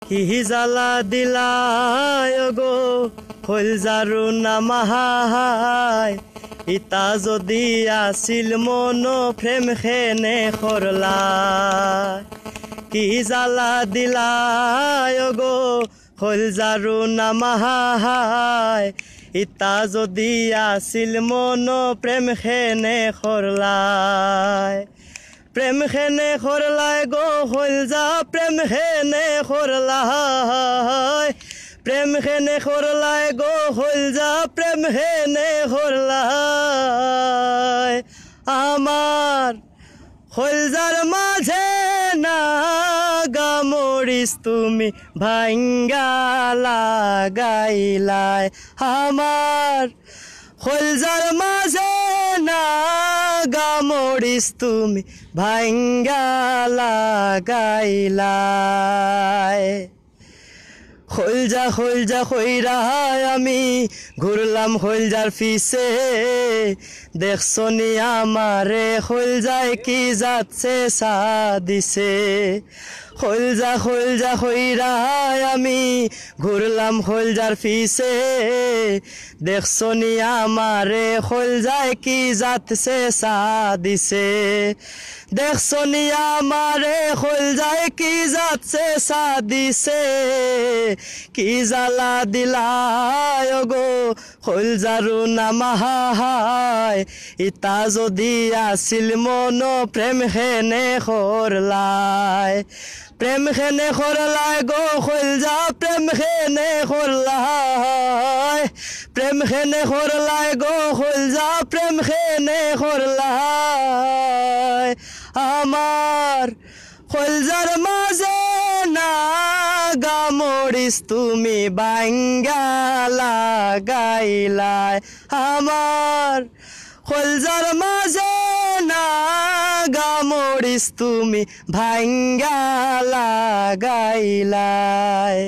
কি জ্বালা দিলায় গো হল জাৰু নামাহাই ইতা যদি আছিল মন প্ৰেম খেনে খৰলাই কি জ্বালা দিলায় গো হল জাৰু নামাহাই ইতা যদি আছিল মন প্ৰেম খেনে খৰলাই প্রেম খেনে খরলাই গো হল যা প্রেম খেনে খরলাই প্রেম খেনে খরলাই গো হল যা প্রেম খেনে খরলাই আমার হল যার মাঝে না গামরিস তুমি ভাঙ্গা লাগাইলাই আমার হল যার মাঝে না গামরিস তুমি ভাঙ্গা লাগাইলাই হলজা হইরা আমি ঘুরলাম হলজার পিছে দেখছনি আমারে হলজায় কি যাচ্ছে সা দিছে হলজা হইরা আমি ঘুরলাম হলজার পিছে দেখছনি আমারে হলজায় কি যাচ্ছে সা দিছে দেখছনি আমারে হলজায় কি যাচ্ছে সা দিছে কি জ্বালা দিলায় গো হল জাৰু নামাহাই ইতা যদি আছিল মন প্ৰেম খেনে খৰলাই প্ৰেম খেনে খৰলাই গো হল যা প্ৰেম খেনে খৰলাই প্ৰেম খেনে খৰলাই গো হল যা প্ৰেম খেনে খৰলাই আমাৰ হল যাৰ মাঝে না গামৰিস তুমি ভাঙ্গা লাগাইলাই আমাৰ হল যাৰ মাঝে না গামৰিস তুমি ভাঙ্গা লাগাইলাই।